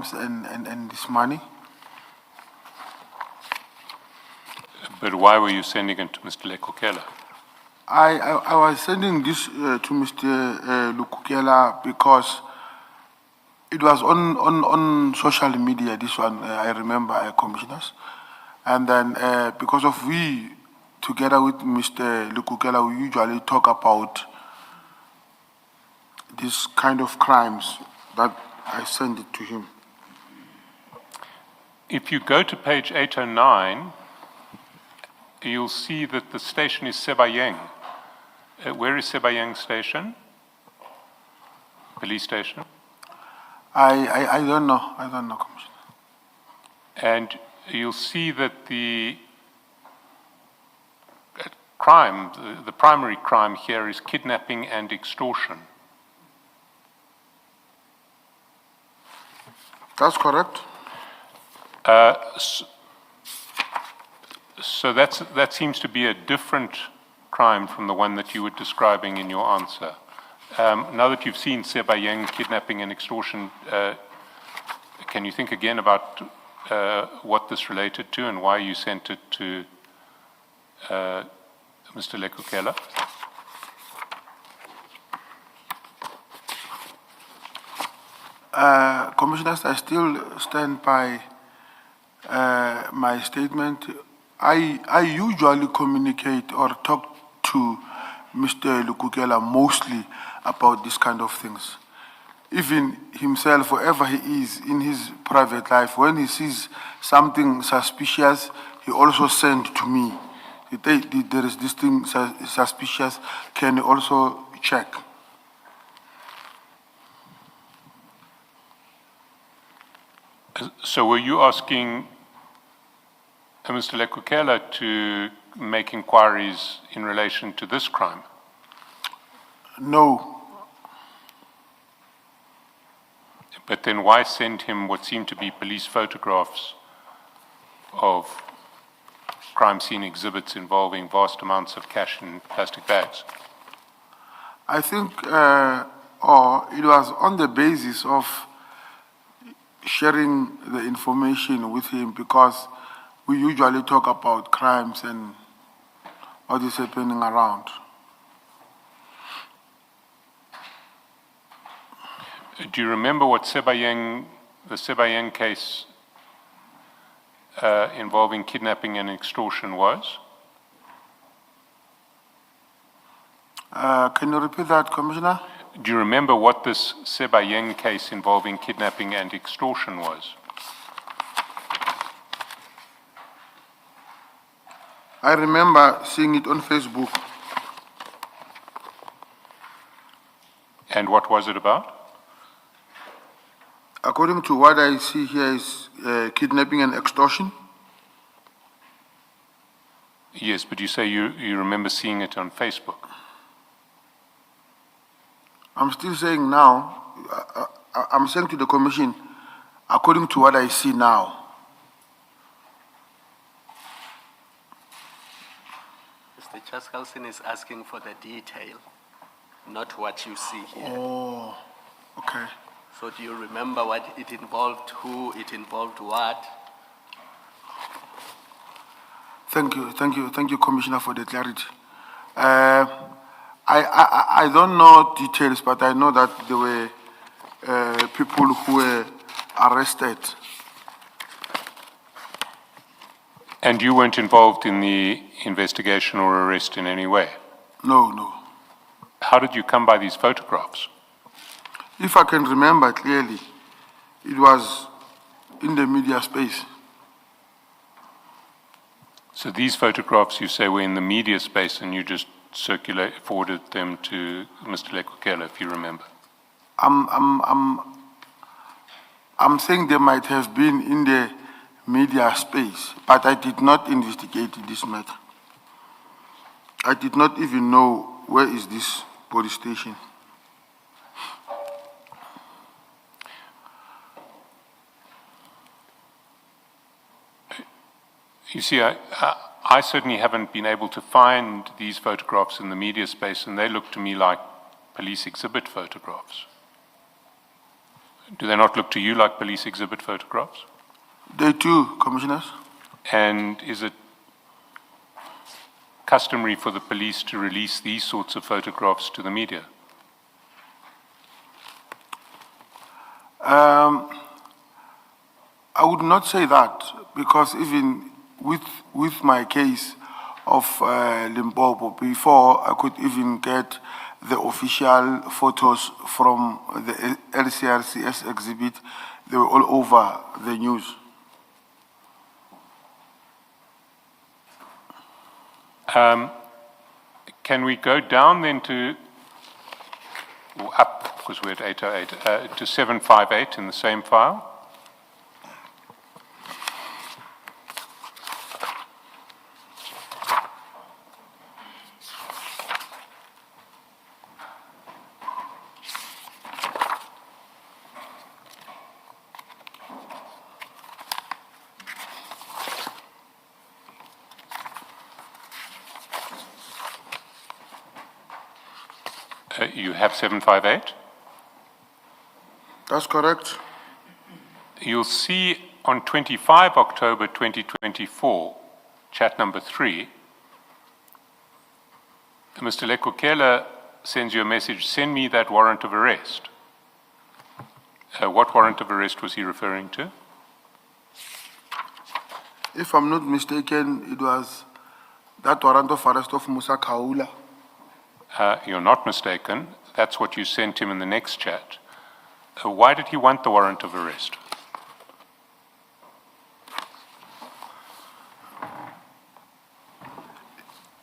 crimes and this money. But why were you sending it to Mr. Lekukela? I was sending this to Mr. Lekukela because it was on social media, this one, I remember, commissioners. And then because of we, together with Mr. Lekukela, we usually talk about this kind of crimes that I send it to him. If you go to page 809, you'll see that the station is Sibiya. Where is Sibiya station? Police station? I don't know, Commissioner. And you'll see that the crime, the primary crime here is kidnapping and extortion. That's correct. So that seems to be a different crime from the one that you were describing in your answer. Now that you've seen Sibiya, kidnapping and extortion, can you think again about what this related to and why you sent it to Mr. Lekukela? Commissioners, I still stand by my statement. I usually communicate or talk to Mr. Lekukela mostly about this kind of things. Even himself, wherever he is in his private life, when he sees something suspicious, he also sends to me. There is this thing suspicious, can you also check? So were you asking Mr. Lekukela to make inquiries in relation to this crime? No. But then why send him what seemed to be police photographs of crime scene exhibits involving vast amounts of cash in plastic bags? I think it was on the basis of sharing the information with him, because we usually talk about crimes and what is happening around. Do you remember what the Sibiya case involving kidnapping and extortion was? Can you repeat that, Commissioner? Do you remember what this Sibiya case involving kidnapping and extortion was? I remember seeing it on Facebook. And what was it about? According to what I see here is kidnapping and extortion. Yes, but you say you remember seeing it on Facebook. I'm still saying now, I'm saying to the Commission, according to what I see now. Mr. Chaskalson is asking for the detail, not what you see here. Oh, okay. So do you remember what it involved, who it involved, what? Thank you, Commissioner, for the clarity. I don't know details, but I know that there were people who were arrested. And you weren't involved in the investigation or arrest in any way? No. How did you come by these photographs? If I can remember clearly, it was in the media space. So these photographs, you say, were in the media space, and you just forwarded them to Mr. Lekukela, if you remember? I'm saying they might have been in the media space, but I did not investigate this matter. I did not even know where is this police station. You see, I certainly haven't been able to find these photographs in the media space, and they look to me like police exhibit photographs. Do they not look to you like police exhibit photographs? They too, Commissioners. And is it customary for the police to release these sorts of photographs to the media? I would not say that, because even with my case of Limpopo, before I could even get the official photos from the LCRCS exhibit, they were all over the news. Can we go down then to, or up, because we're at 808, to 758 in the same file? You have 758? That's correct. You'll see on 25 October 2024, chat number 3, Mr. Lekukela sends you a message, send me that warrant of arrest. What warrant of arrest was he referring to? If I'm not mistaken, it was that warrant of arrest of Musa Kaula. You're not mistaken. That's what you sent him in the next chat. Why did he want the warrant of arrest?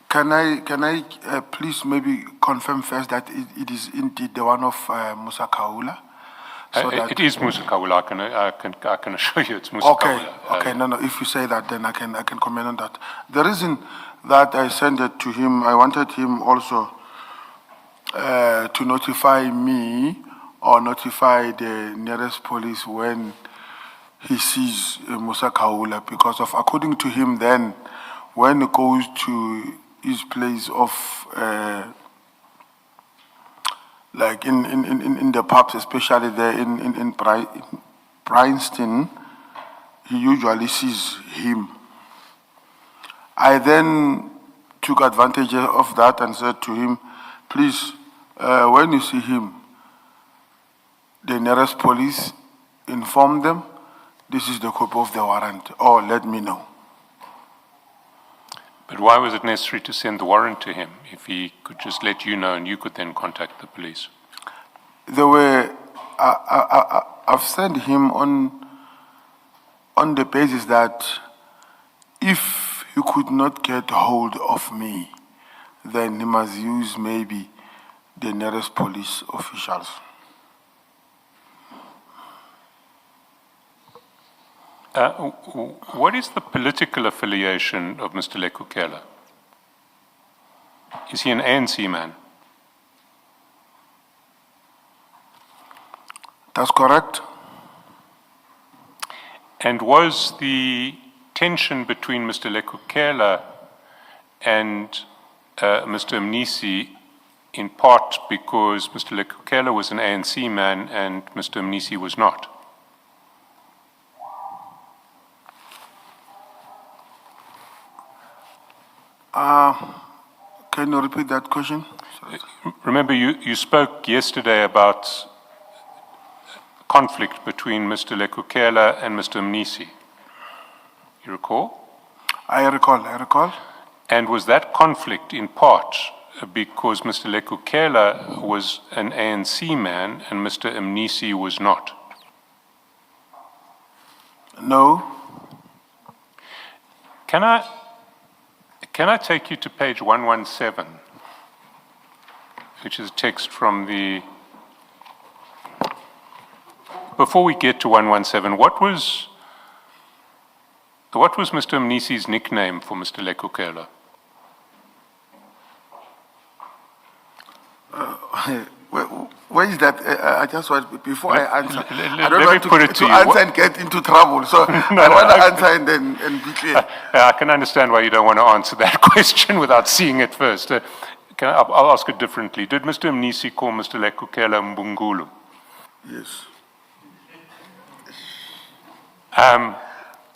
Can I please maybe confirm first that it is indeed the one of Musa Kaula? So It is Musa Kaula. I can assure you it's Musa okay, Kaula. okay, no, if you say that, then I can comment on that. The reason that I sent it to him, I wanted him also to notify me or notify the nearest police when he sees Musa Kaula, because of, according to him, then when he goes to his place of like in the pubs, especially there in Princeton, he usually sees him. I then took advantage of that and said to him, please, when you see him, the nearest police, inform them, this is the copy of the warrant, or let me know. But why was it necessary to send the warrant to him if he could just let you know and you could then contact the police? There were, I've sent him on the basis that if he could not get hold of me, then he must use maybe the nearest police officials. What is the political affiliation of Mr. Lekukela? Is he an ANC man? That's correct. And was the tension between Mr. Lekukela and Mr. Mnisi in part because Mr. Lekukela was an ANC man and Mr. Mnisi was not? Can you repeat that question? Sorry. Remember, you spoke yesterday about conflict between Mr. Lekukela and Mr. Mnisi. You recall? I recall. And was that conflict in part because Mr. Lekukela was an ANC man and Mr. Mnisi was not? No. Can I take you to page 117, which is text from the... Before we get to 117, what was Mr. Mnisi's nickname for Mr. Lekukela? Where is that? I just want, before I answer, I don't let me put it to you. answer and get into trouble. So I want to answer and be clear. I can understand why you don't want to answer that question without seeing it first. I'll ask it differently. Did Mr. Mnisi call Mr. Lekukela Mbungulu? Yes.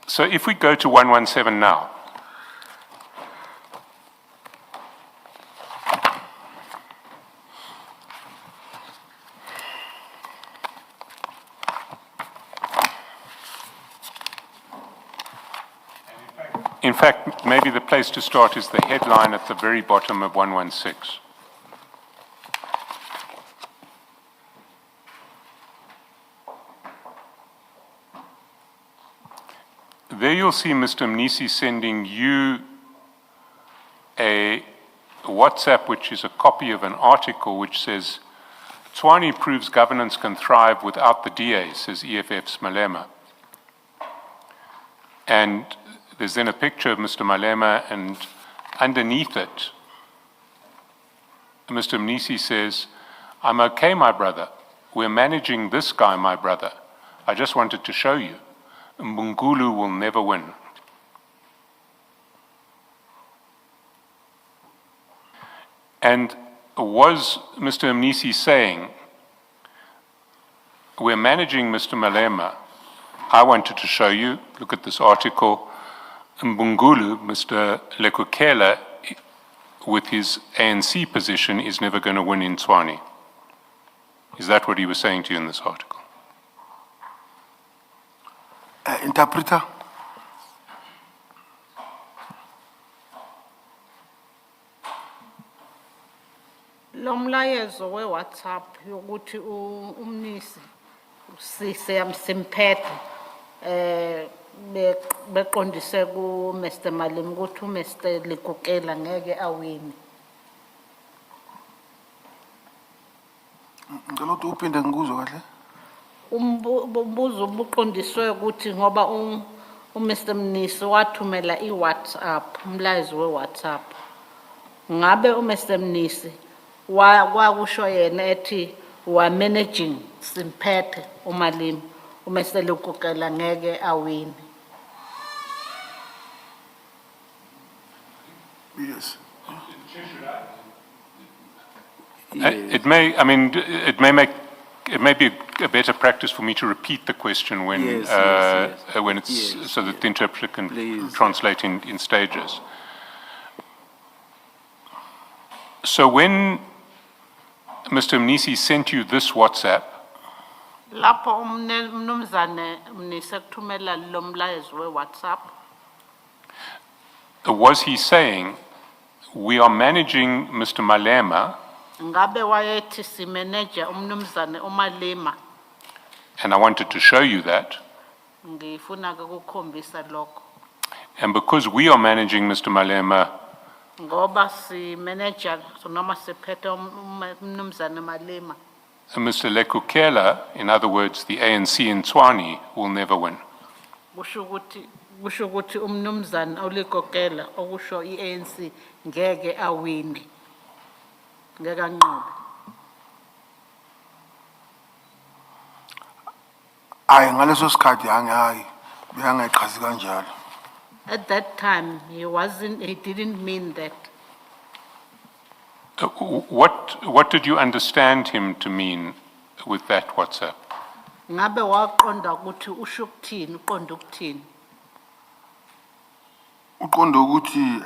So if we go to 117 now. In fact, maybe the place to start is the headline at the very bottom of 116. There you'll see Mr. Mnisi sending you a WhatsApp, which is a copy of an article which says, Tswani proves governance can thrive without the DA, says EFF's Malema. And there's then a picture of Mr. Malema, and underneath it, Mr. Mnisi says, I'm okay, my brother. We're managing this guy, my brother. I just wanted to show you. Mbungulu will never win. And was Mr. Mnisi saying, we're managing Mr. Malema. I wanted to show you, look at this article, Mbungulu, Mr. Lekukela, with his ANC position, is never going to win in Tswani. Is that what he was saying to you in this article? Interpreter. Lo mlayezo we-WhatsApp yokuthi umnisi simphethe beqondise ku Mr. Malema ukuthi uMr. Lekukela ngeke awini. Ngicela ukuthi uphinde ngikuzwe kahle. Umbuzo ubuqondiswe ukuthi ngoba uMr. Mnisi wathumela iWhatsApp, umlayezo we-WhatsApp. Ngabe uMr. Mnisi kwakusho yena ethi wa managing simphethe uMalema uMr. Lekukela ngeke awini. Yes. It may be a better practice for me to repeat the question when, when it's so that the interpreter can translate in stages. So when Mr. Mnisi sent you this WhatsApp, Lapho umnumzane Mnisi kuthumela lo mlayezo we-WhatsApp, was he saying, we are managing Mr. Malema, ngabe wayethi si manager umnumzane uMalema? and I wanted to show you that. Ngifuna ke ukukhombisa lokho. And because we are managing Mr. Malema, Ngoba si manager noma siphethe umnumzane Malema. Mr. Lekukela, in other words, the ANC in Tswani, will never win. Kusho ukuthi umnumzane uLekukela okusho iANC ngeke awini. Ngeke anqobe. Ayi ngaleso sikhathi angayi beyangayichazi kanjalo. At that time he didn't mean that. What did you understand him to mean with that WhatsApp? Ngabe waqonda ukuthi usho ukuthini, uqonda ukuthini? Uqonda ukuthi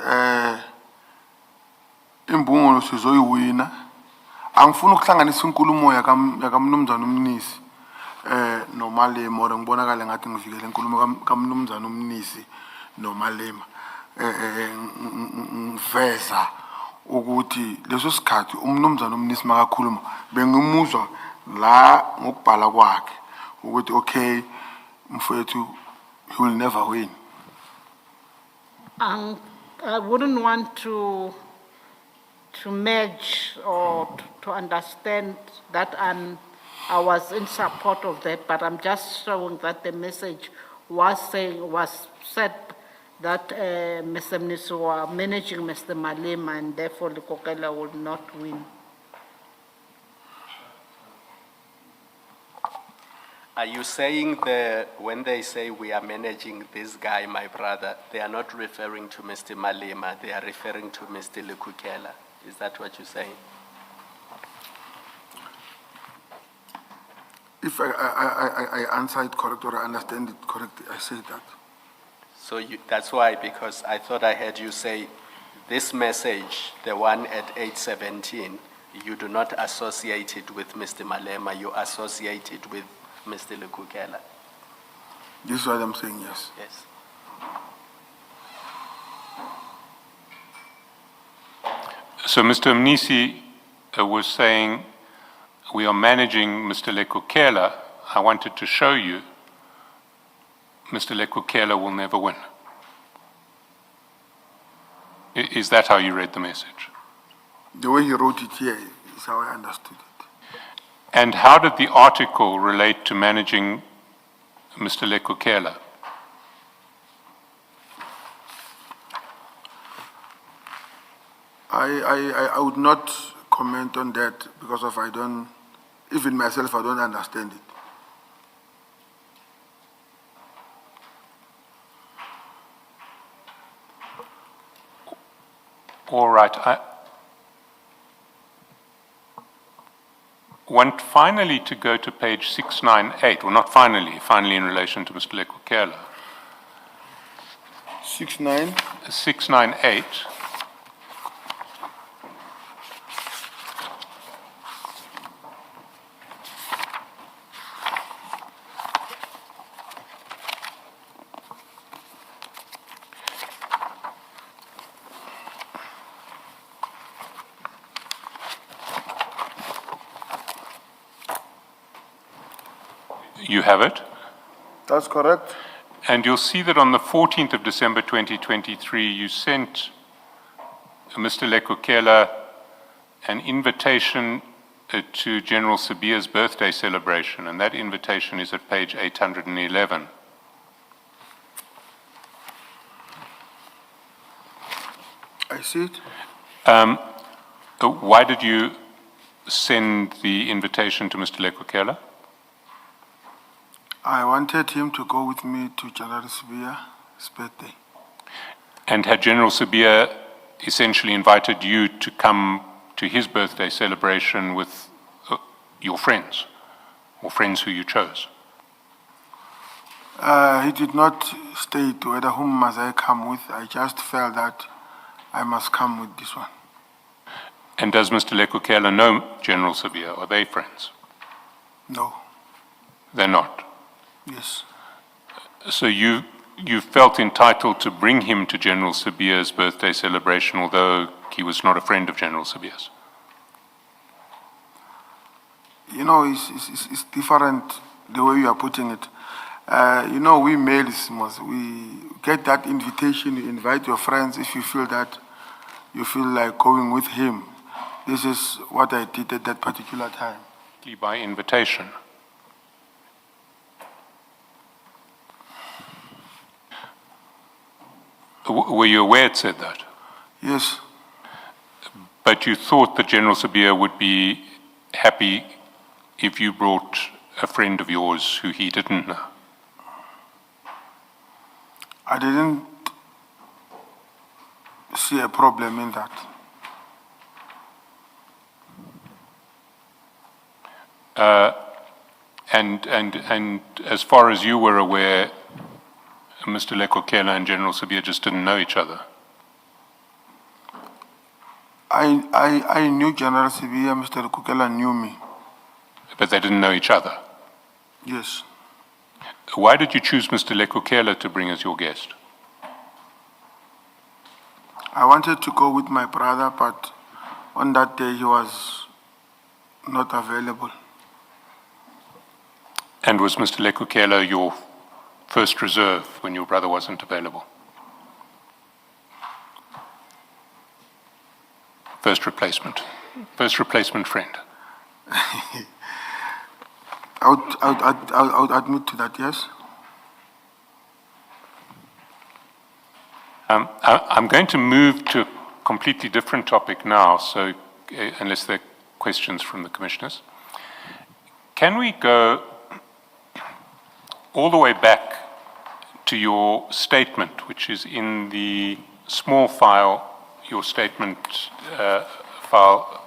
imbungolo sizoyiwina. Angifuni ukuhlanganisa inkulumo yakamnumzana uMnisi noMalema or ngibonakala ngathi ngivikele inkulumo kaMnumzana uMnisi noMalema. Ngiveza ukuthi leso sikhathi umnumzana uMnisi makakhuluma bengimuzwa la ngokubhala kwakhe ukuthi okay mfowethu he will never win. I wouldn't want to merge or to understand that I was in support of that, but I'm just showing that the message was said that Mr. Mnisi was managing Mr. Malema and therefore Lekukela would not win. Are you saying when they say we are managing this guy, my brother, they are not referring to Mr. Malema, they are referring to Mr. Lekukela? Is that what you're saying? If I answer it correct or I understand it correctly, I say that. So that's why, because I thought I heard you say this message, the one at 8:17, you do not associate it with Mr. Malema, you associate it with Mr. Lekukela. This is what I'm saying, yes. Yes. So Mr. Mnisi was saying, we are managing Mr. Lekukela. I wanted to show you, Mr. Lekukela will never win. Is that how you read the message? The way he wrote it here is how I understood it. And how did the article relate to managing Mr. Lekukela? I would not comment on that because of even myself, I don't understand it. All right. I want finally to go to page 698, well, not finally in relation to Mr. Lekukela. 698. You have it? That's correct. And you'll see that on the 14th of December 2023, you sent Mr. Lekukela an invitation to General Sibiya's birthday celebration, and that invitation is at page 811. I see it. Why did you send the invitation to Mr. Lekukela? I wanted him to go with me to General Sibiya's birthday. And had General Sibiya essentially invited you to come to his birthday celebration with your friends, or friends who you chose? He did not state whether whom must I come with. I just felt that I must come with this one. And does Mr. Lekukela know General Sibiya? Are they friends? No. They're not? Yes. So you felt entitled to bring him to General Sibiya's birthday celebration, although he was not a friend of General Sibiya's? You know, it's different the way you are putting it. You know, we males, we get that invitation, you invite your friends if you feel like going with him. This is what I did at that particular time. By invitation? Were you aware it said that? Yes. But you thought that General Sibiya would be happy if you brought a friend of yours who he didn't know? I didn't see a problem in that. And as far as you were aware, Mr. Lekukela and General Sibiya just didn't know each other? I knew General Sibiya, Mr. Lekukela knew me. But they didn't know each other? Yes. Why did you choose Mr. Lekukela to bring as your guest? I wanted to go with my brother, but on that day he was not available. And was Mr. Lekukela your first reserve when your brother wasn't available? First replacement friend? I would admit to that, yes. I'm going to move to a completely different topic now, so unless there are questions from the commissioners. Can we go all the way back to your statement, which is in the small file, your statement file,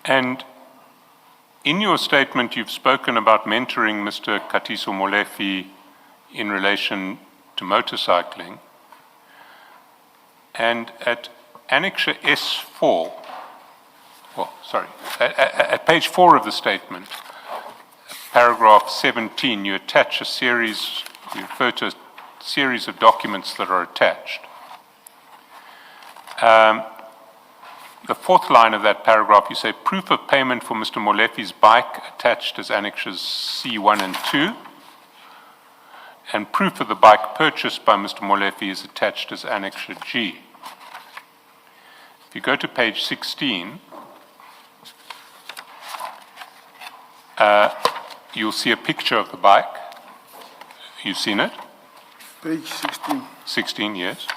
And in your statement, you've spoken about mentoring Mr. Katiso Molefe in relation to motorcycling. And at Annexure S4, at page 4 of the statement, paragraph 17, you attach you refer to a series of documents that are attached. The fourth line of that paragraph, you say, proof of payment for Mr. Molefe's bike attached as annexures C1 and 2, and proof of the bike purchased by Mr. Molefe is attached as annexure G. If you go to page 16, you'll see a picture of the bike. You've seen it? Page 16. 16, yes.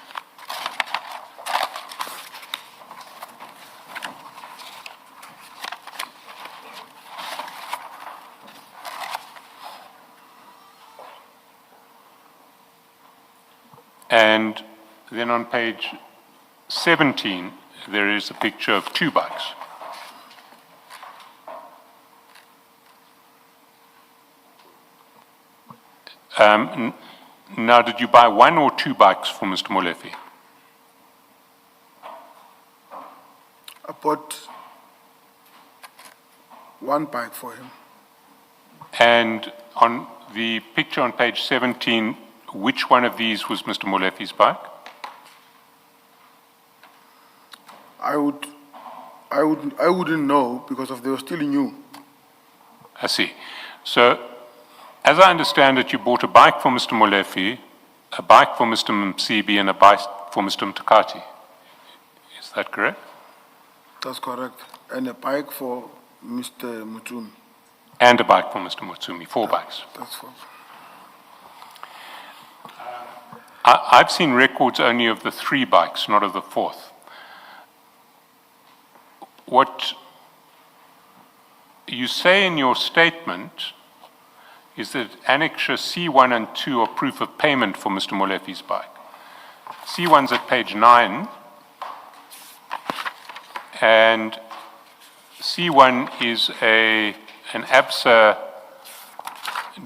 And then on page 17, there is a picture of two bikes. Now, did you buy one or two bikes for Mr. Molefe? I bought one bike for him. And on the picture on page 17, which one of these was Mr. Molefe's bike? I wouldn't know because they were still new. I see. So, as I understand it, you bought a bike for Mr. Molefe, a bike for Mr. Msibi, and a bike for Mr. Mtakati. Is that correct? That's correct. And a bike for Mr. Mutsumi. And a bike for Mr. Mutsumi, 4 bikes. That's for. I've seen records only of the 3 bikes, not of the 4th. What you say in your statement is that annexure C1 and 2 are proof of payment for Mr. Molefe's bike. C1's at page 9, and C1 is an ABSA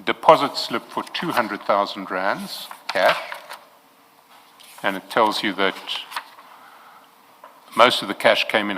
deposit slip for 200,000 rands cash, and it tells you that most of the cash came in